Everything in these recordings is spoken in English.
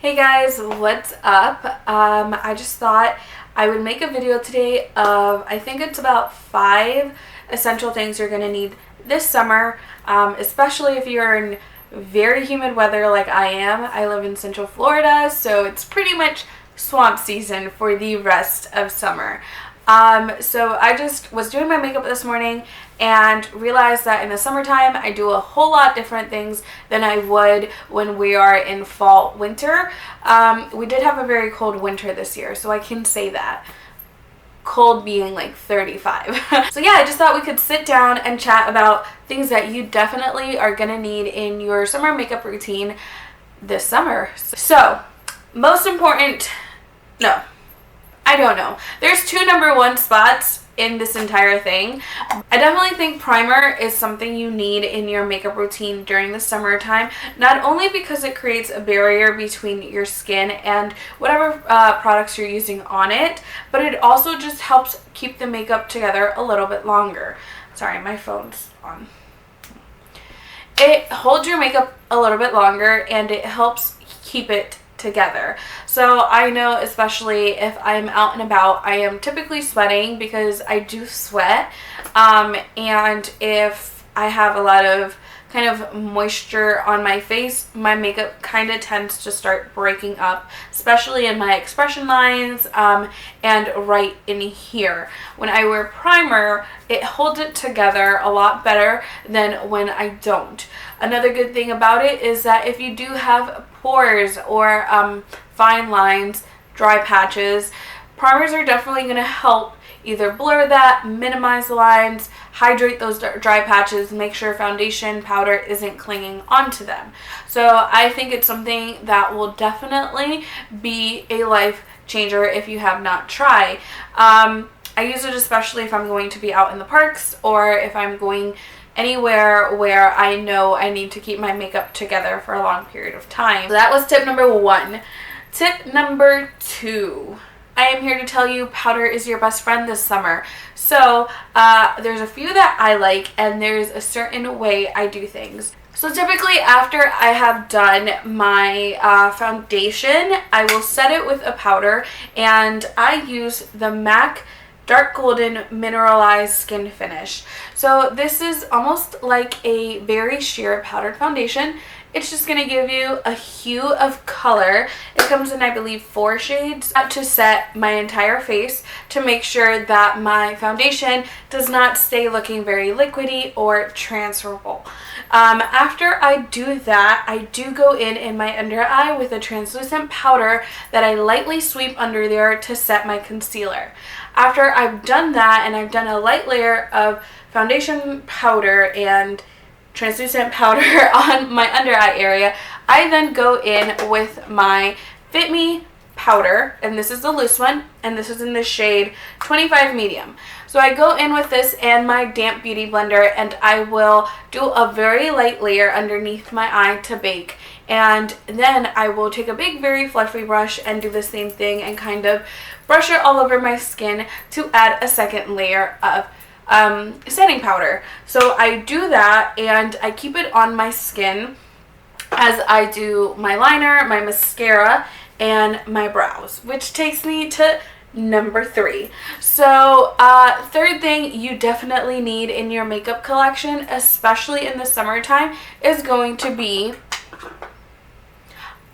Hey guys, what's up? I just thought I would make a video today of, I think it's about 5 essential things you're going to need this summer, especially if you're in very humid weather like I am. I live in Central Florida, so it's pretty much swamp season for the rest of summer. So I just was doing my makeup this morning and realized that in the summertime I do a whole lot different things than I would when we are in fall winter. We did have a very cold winter this year, so I can say that. Cold being like 35. So yeah, I just thought we could sit down and chat about things that you definitely are gonna need in your summer makeup routine this summer. So, most important, no, I don't know. There's 2 number 1 spots in this entire thing. I definitely think primer is something you need in your makeup routine during the summertime, not only because it creates a barrier between your skin and whatever products you're using on it, but it also just helps keep the makeup together a little bit longer. Sorry, my phone's on. It holds your makeup a little bit longer and it helps keep it together. So I know, especially if I'm out and about, I am typically sweating because I do sweat, and if I have a lot of kind of moisture on my face, my makeup kind of tends to start breaking up, especially in my expression lines, and right in here. When I wear primer, it holds it together a lot better than when I don't. Another good thing about it is that if you do have pores or fine lines, dry patches, primers are definitely going to help either blur that, minimize the lines, hydrate those dry patches, make sure foundation powder isn't clinging onto them. So I think it's something that will definitely be a life changer if you have not tried. I use it especially if I'm going to be out in the parks or if I'm going anywhere where I know I need to keep my makeup together for a long period of time. So that was tip number 1. Tip number 2. I am here to tell you powder is your best friend this summer. So there's a few that I like, and there's a certain way I do things. So typically after I have done my foundation, I will set it with a powder, and I use the MAC Dark Golden Mineralized Skin Finish. So this is almost like a very sheer powdered foundation. It's just going to give you a hue of color. It comes in, I believe, 4 shades to set my entire face to make sure that my foundation does not stay looking very liquidy or transferable. After I do that, I do go in my under eye with a translucent powder that I lightly sweep under there to set my concealer. After I've done that and I've done a light layer of foundation powder and translucent powder on my under eye area, I then go in with my Fit Me powder, and this is the loose one, and this is in the shade 25 medium. So I go in with this and my damp beauty blender, and I will do a very light layer underneath my eye to bake, and then I will take a big very fluffy brush and do the same thing and kind of brush it all over my skin to add a second layer of setting powder. So I do that and I keep it on my skin as I do my liner, my mascara, and my brows, which takes me to number 3. So third thing you definitely need in your makeup collection, especially in the summertime, is going to be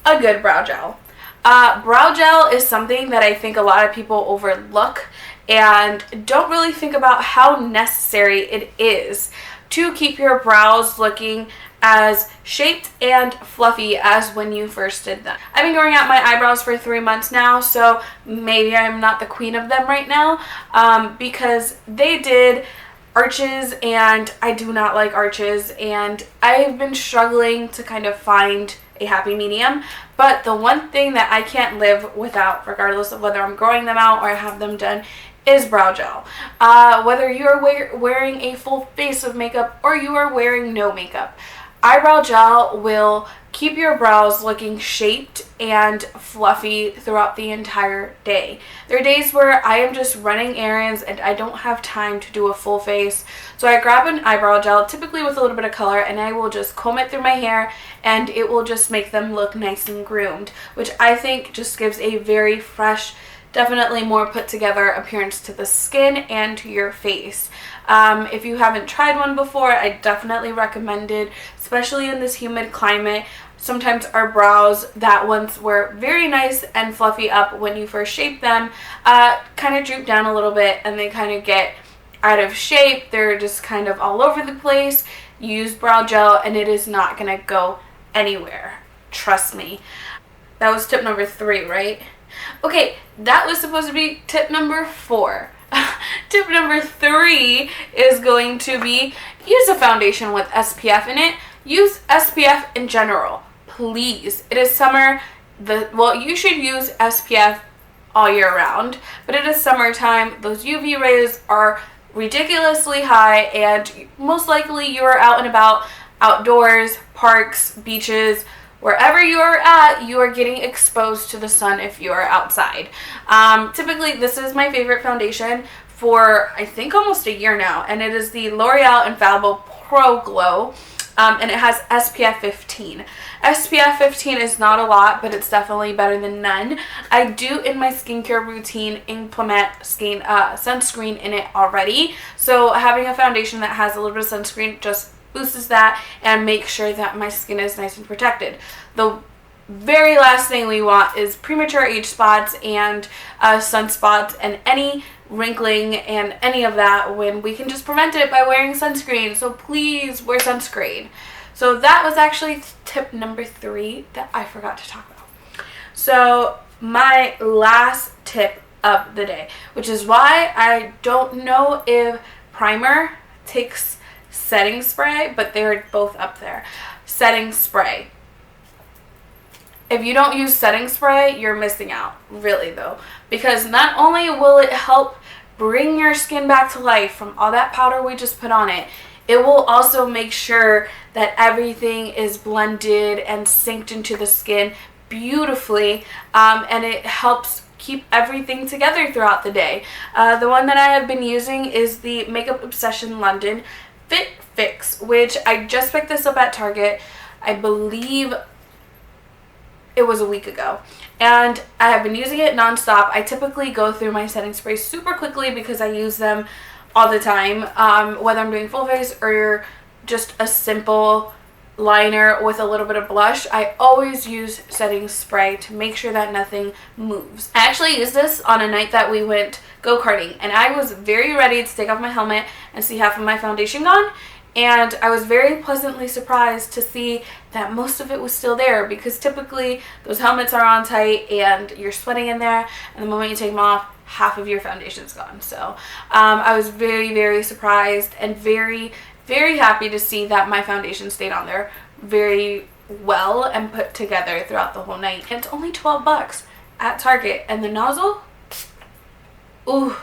a good brow gel. Brow gel is something that I think a lot of people overlook and don't really think about how necessary it is to keep your brows looking as shaped and fluffy as when you first did them. I've been growing out my eyebrows for 3 months now, so maybe I'm not the queen of them right now, because they did arches and I do not like arches, and I've been struggling to kind of find a happy medium. But the one thing that I can't live without, regardless of whether I'm growing them out or I have them done, is brow gel. Whether you're wearing a full face of makeup or you are wearing no makeup, eyebrow gel will keep your brows looking shaped and fluffy throughout the entire day. There are days where I am just running errands and I don't have time to do a full face, so I grab an eyebrow gel, typically with a little bit of color, and I will just comb it through my hair, and it will just make them look nice and groomed, which I think just gives a very fresh, definitely more put together appearance to the skin and to your face. If you haven't tried one before, I definitely recommend it, especially in this humid climate. Sometimes our brows that once were very nice and fluffy up when you first shape them kind of droop down a little bit, and they kind of get out of shape. They're just kind of all over the place. Use brow gel and it is not going to go anywhere. Trust me. That was tip number 3, right? Okay, that was supposed to be tip number 4. Tip number 3 is going to be use a foundation with SPF in it. Use SPF in general, please. It is summer. Well, you should use SPF all year round, but it is summertime. Those UV rays are ridiculously high, and most likely you are out and about, outdoors, parks, beaches, wherever you are at, you are getting exposed to the sun if you are outside. Typically, this is my favorite foundation for, I think, almost a year now, and it is the L'Oreal Infallible Pro Glow, and it has SPF 15. SPF 15 is not a lot, but it's definitely better than none. I do, in my skincare routine, implement sunscreen in it already, so having a foundation that has a little bit of sunscreen just boosts that and makes sure that my skin is nice and protected. The very last thing we want is premature age spots and sunspots and any wrinkling and any of that, when we can just prevent it by wearing sunscreen. So please wear sunscreen. So that was actually tip number 3 that I forgot to talk about. So my last tip of the day, which is why I don't know if primer takes setting spray, but they're both up there. Setting spray. If you don't use setting spray, you're missing out, really though, because not only will it help bring your skin back to life from all that powder we just put on it, it will also make sure that everything is blended and synced into the skin beautifully, and it helps keep everything together throughout the day. The one that I have been using is the Makeup Obsession London Fit Fix, which I just picked this up at Target. I believe it was a week ago, and I have been using it nonstop. I typically go through my setting sprays super quickly because I use them all the time, whether I'm doing full face or just a simple liner with a little bit of blush. I always use setting spray to make sure that nothing moves. I actually used this on a night that we went go-karting, and I was very ready to take off my helmet and see half of my foundation gone, and I was very pleasantly surprised to see that most of it was still there, because typically those helmets are on tight and you're sweating in there, and the moment you take them off, half of your foundation's gone. So I was very, very surprised and very, very happy to see that my foundation stayed on there very well and put together throughout the whole night. And it's only $12 at Target, and the nozzle, ooh.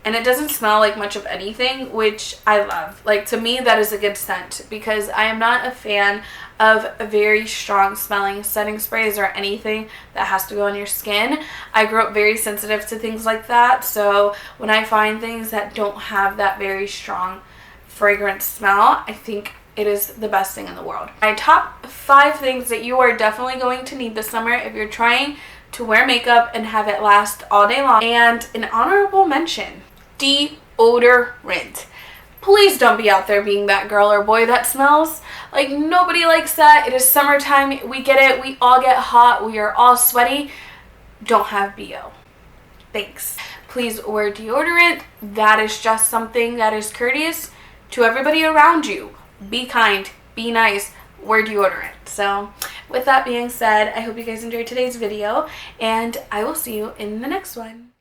And it doesn't smell like much of anything, which I love. Like, to me, that is a good scent, because I am not a fan of very strong smelling setting sprays or anything that has to go on your skin. I grew up very sensitive to things like that, so when I find things that don't have that very strong fragrance smell, I think it is the best thing in the world. My top 5 things that you are definitely going to need this summer if you're trying to wear makeup and have it last all day long. And an honorable mention: deodorant. Please don't be out there being that girl or boy that smells. Like, nobody likes that. It is summertime. We get it. We all get hot. We are all sweaty. Don't have BO. Thanks. Please wear deodorant. That is just something that is courteous to everybody around you. Be kind. Be nice. Wear deodorant. So with that being said, I hope you guys enjoyed today's video, and I will see you in the next one.